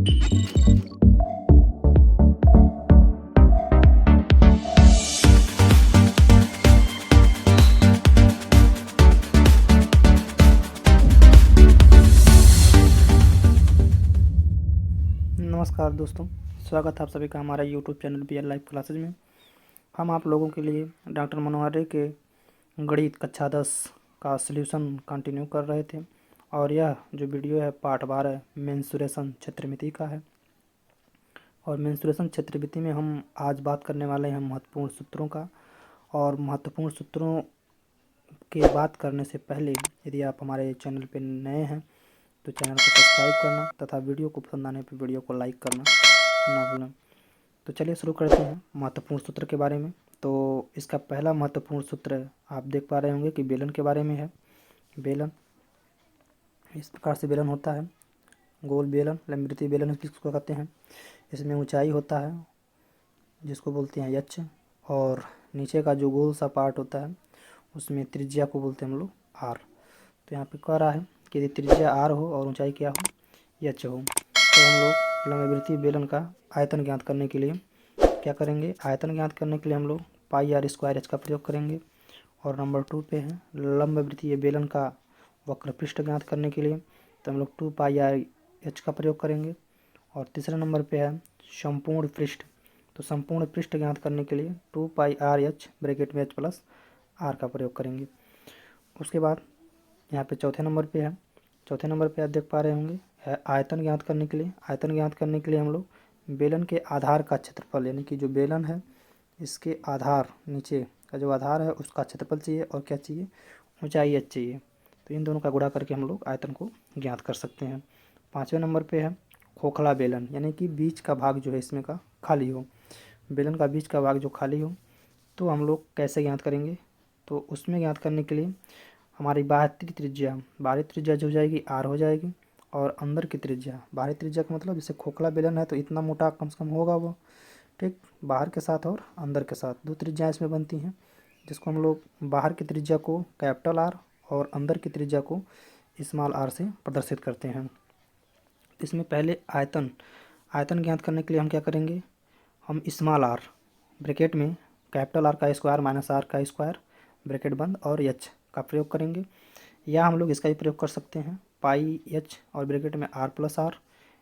नमस्कार दोस्तों, स्वागत है आप सभी का हमारा YouTube channel BL live classes में। हम आप लोगों के लिए डॉक्टर मनोहर रे के गणित कक्षा 10 का सलूशन कंटिन्यू कर रहे थे और यह जो वीडियो है पार्ट 12 मेंसुरेशन क्षेत्रमिति का है। और मेंसुरेशन क्षेत्रमिति में हम आज बात करने वाले हैं महत्वपूर्ण सूत्रों का। और महत्वपूर्ण सूत्रों के बात करने से पहले यदि आप हमारे चैनल पर नए हैं तो चैनल को सब्सक्राइब करना तथा वीडियो को पसंद आने पर वीडियो को लाइक करना ना भूलें। तो चलिए शुरू करते हैं महत्वपूर्ण सूत्र के बारे में। तो इसका पहला महत्वपूर्ण सूत्र आप देख पा रहे होंगे कि बेलन के बारे में है। बेलन इस प्रकार से बेलन होता है, गोल बेलन, लंबवृत्तीय बेलन किसको कहते हैं। इसमें ऊंचाई होता है जिसको बोलते हैं एच, और नीचे का जो गोल सा पार्ट होता है उसमें त्रिज्या को बोलते हैं हम लोग आर। तो यहाँ पे कह रहा है कि यदि त्रिज्या आर हो और ऊंचाई क्या हो, एच हो, तो हम लोग लंबवृत्तीय बेलन का आयतन ज्ञात करने के लिए क्या करेंगे। आयतन ज्ञात करने के लिए हम लोग पाई आर स्क्वायर एच का प्रयोग करेंगे। और नंबर 2 पे है लंबवृत्तीय बेलन का वक्र पृष्ठ ज्ञात करने के लिए तो हम लोग 2 पाई आर एच का प्रयोग करेंगे। और तीसरे नंबर पे है संपूर्ण पृष्ठ, तो संपूर्ण पृष्ठ ज्ञात करने के लिए 2 पाई आर एच ब्रैकेट में एच प्लस आर का प्रयोग करेंगे। उसके बाद यहाँ पे चौथे नंबर पे है, चौथे नंबर पे आप देख पा रहे होंगे है आयतन ज्ञात करने के लिए। आयतन ज्ञात करने के लिए हम लोग बेलन के आधार का क्षेत्रफल, यानी कि जो बेलन है इसके आधार, नीचे का जो आधार है उसका क्षेत्रफल चाहिए और क्या चाहिए, ऊंचाई एच चाहिए। तो इन दोनों का गुणा करके हम लोग आयतन को ज्ञात कर सकते हैं। पाँचवें नंबर पे है खोखला बेलन, यानी कि बीच का भाग जो है इसमें का खाली हो, बेलन का बीच का भाग जो खाली हो। तो हम लोग कैसे ज्ञात करेंगे, तो उसमें ज्ञात करने के लिए हमारी बाहरी त्रिज्या जो हो जाएगी आर हो जाएगी, और अंदर की त्रिज्या, बाहरी त्रिज्या का मतलब जैसे खोखला बेलन है तो इतना मोटा कम से कम होगा वो, ठीक। बाहर के साथ और अंदर के साथ दो त्रिज्याएं इसमें बनती हैं, जिसको हम लोग बाहर की त्रिज्या को कैपिटल आर और अंदर की त्रिज्या को स्मॉल आर से प्रदर्शित करते हैं। इसमें पहले आयतन ज्ञात करने के लिए हम क्या करेंगे, हम स्मॉल आर ब्रैकेट में कैपिटल आर का स्क्वायर माइनस आर का स्क्वायर ब्रैकेट बंद और एच का प्रयोग करेंगे। या हम लोग इसका भी प्रयोग कर सकते हैं पाई एच और ब्रैकेट में आर प्लस आर,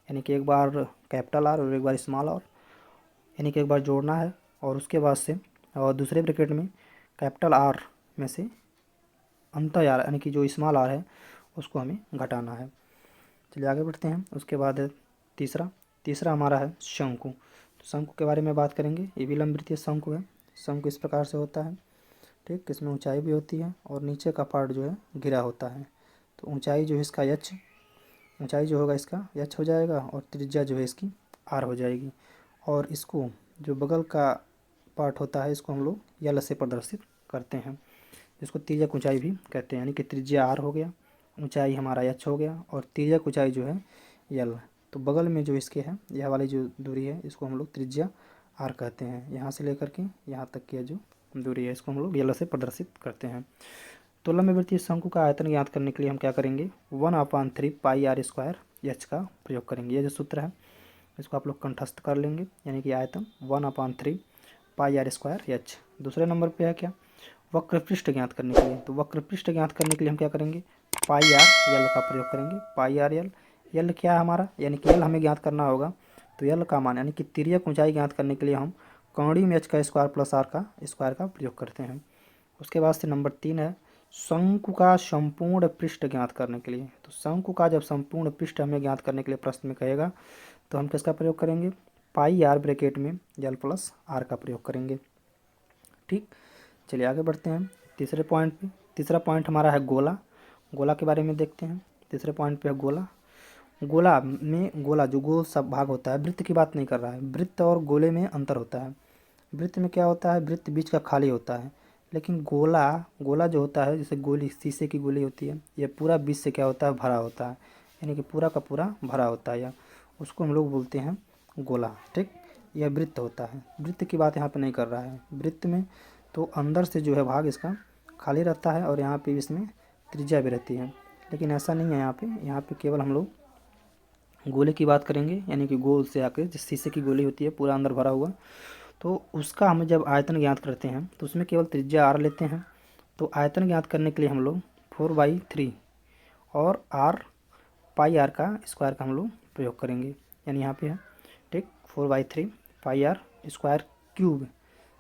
यानी कि एक बार कैपिटल आर और एक बार स्मॉल आर, यानी कि एक बार जोड़ना है और उसके बाद से और दूसरे ब्रैकेट में कैपिटल आर में से अंतर आर, यानी कि जो स्मॉल आर है उसको हमें घटाना है। चलिए आगे बढ़ते हैं। उसके बाद है तीसरा हमारा है शंकु। तो शंकु के बारे में बात करेंगे। ये भी लंबवृत्तीय शंकु है। शंकु इस प्रकार से होता है, ठीक। इसमें ऊंचाई भी होती है और नीचे का पार्ट जो है घिरा होता है। तो ऊंचाई जो है इसका एच, ऊंचाई जो होगा इसका एच हो जाएगा और त्रिज्या जो है इसकी आर हो जाएगी। और इसको जो बगल का पार्ट होता है इसको हम लोग यल से प्रदर्शित करते हैं, जिसको तिर्यक ऊंचाई भी कहते हैं। यानी कि त्रिज्या आर हो गया, ऊंचाई हमारा एच हो गया और तिर्यक ऊंचाई जो है यल। तो बगल में जो इसके है यह वाली जो दूरी है इसको हम लोग त्रिज्या आर कहते हैं। यहाँ से लेकर के यहाँ तक की जो दूरी है इसको हम लोग यल से प्रदर्शित करते हैं। तो लंबवृत्तीय शंकु का आयतन ज्ञात करने के लिए हम क्या करेंगे, 1/3 पाई आर स्क्वायर एच का प्रयोग करेंगे। ये जो सूत्र है इसको आप लोग कंठस्थ कर लेंगे, यानी कि आयतन 1/3 पाई आर स्क्वायर एच। दूसरे नंबर पे है क्या, वक्र पृष्ठ ज्ञात करने के लिए। तो वक्र पृष्ठ ज्ञात करने के लिए हम क्या करेंगे, पाई आर यल का प्रयोग करेंगे। पाई आर यल, यल क्या है हमारा, यानी कि यल हमें ज्ञात करना होगा। तो यल का मान यानी कि तिर्यक ऊंचाई ज्ञात करने के लिए हम कौड़ी में एच का स्क्वायर प्लस आर का स्क्वायर का प्रयोग करते हैं। उसके बाद से नंबर 3 है शंकु का संपूर्ण पृष्ठ ज्ञात करने के लिए। तो शंकु का जब संपूर्ण पृष्ठ हमें ज्ञात करने के लिए प्रश्न में कहेगा तो हम किसका प्रयोग करेंगे, पाई आर ब्रैकेट में यल प्लस आर का प्रयोग करेंगे, ठीक। चलिए आगे बढ़ते हैं तीसरे पॉइंट पे। तीसरा पॉइंट हमारा है गोला। गोला के बारे में देखते हैं। तीसरे पॉइंट पे है गोला। गोला में गोला जो गोल सब भाग होता है, वृत्त की बात नहीं कर रहा है, वृत्त और गोले में अंतर होता है। वृत्त में क्या होता है, वृत्त बीच का खाली होता है, लेकिन गोला जो होता है जैसे गोली, शीशे की गोली होती है, यह पूरा बीच से क्या होता है, भरा होता है, यानी कि पूरा का पूरा भरा होता है, या उसको हम लोग बोलते हैं गोला, ठीक। यह वृत्त होता है। वृत्त की बात यहाँ पे नहीं कर रहा है। वृत्त में तो अंदर से जो है भाग इसका खाली रहता है और यहाँ पे इसमें त्रिज्या भी रहती है, लेकिन ऐसा नहीं है यहाँ पे। यहाँ पे केवल हम लोग गोले की बात करेंगे, यानी कि गोल से आकर जिस शीशे की गोली होती है पूरा अंदर भरा हुआ, तो उसका हम जब आयतन ज्ञात करते हैं तो उसमें केवल त्रिज्या r लेते हैं। तो आयतन ज्ञात करने के लिए हम लोग 4/3 और r पाई आर का स्क्वायर का हम लोग प्रयोग करेंगे, यानी यहाँ पे है ठीक 4/3 पाई आर स्क्वायर क्यूब,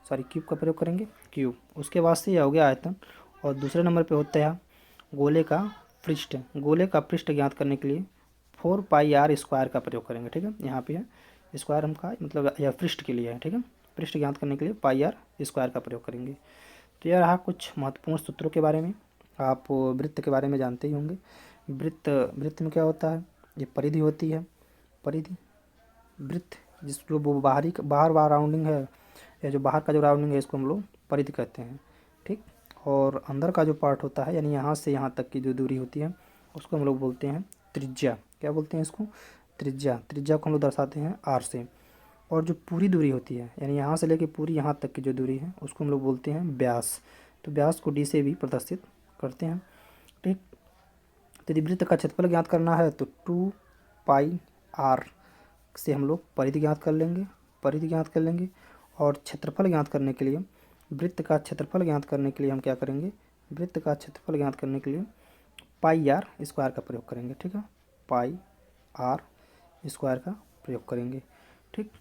क्यूब का प्रयोग करेंगे, क्यूब। उसके बाद से यह हो गया आयतन। और दूसरे नंबर पे होता है गोले का पृष्ठ। गोले का पृष्ठ ज्ञात करने के लिए 4πr स्क्वायर का प्रयोग करेंगे, ठीक है। यहाँ पे है स्क्वायर हम का मतलब यह पृष्ठ के लिए है, ठीक है। पृष्ठ ज्ञात करने के लिए πr स्क्वायर का प्रयोग करेंगे। तो यह रहा कुछ महत्वपूर्ण सूत्रों के बारे में। आप वृत्त के बारे में जानते ही होंगे। वृत्त में क्या होता है, ये परिधि होती है, परिधि वृत्त जिस जो वो बाहर राउंडिंग है, या जो बाहर का जो राउंडिंग है इसको हम लोग परिधि कहते हैं, ठीक। और अंदर का जो पार्ट होता है, यानी यहाँ से यहाँ तक की जो दूरी होती है उसको हम लोग बोलते हैं त्रिज्या। क्या बोलते हैं इसको, त्रिज्या। त्रिज्या को हम लोग दर्शाते हैं r से। और जो पूरी दूरी होती है, यानी यहाँ से लेके पूरी यहाँ तक की जो दूरी है उसको हम लोग बोलते हैं व्यास। तो व्यास को d से भी प्रदर्शित करते हैं, ठीक। तो यदि वृत्त का क्षेत्रफल ज्ञात करना है तो 2πr से हम लोग परिधि ज्ञात कर लेंगे, परिधि ज्ञात कर लेंगे। और क्षेत्रफल ज्ञात करने के लिए, वृत्त का क्षेत्रफल ज्ञात करने के लिए हम क्या करेंगे, वृत्त का क्षेत्रफल ज्ञात करने के लिए πr स्क्वायर का प्रयोग करेंगे, ठीक है। πr स्क्वायर का प्रयोग करेंगे, ठीक।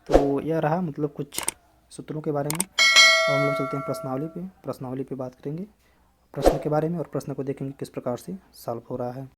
तो यह रहा मतलब कुछ सूत्रों के बारे में। और हम लोग चलते हैं प्रश्नावली पे। प्रश्नावली पे बात करेंगे प्रश्न के बारे में, और प्रश्न को देखेंगे किस प्रकार से सॉल्व हो रहा है।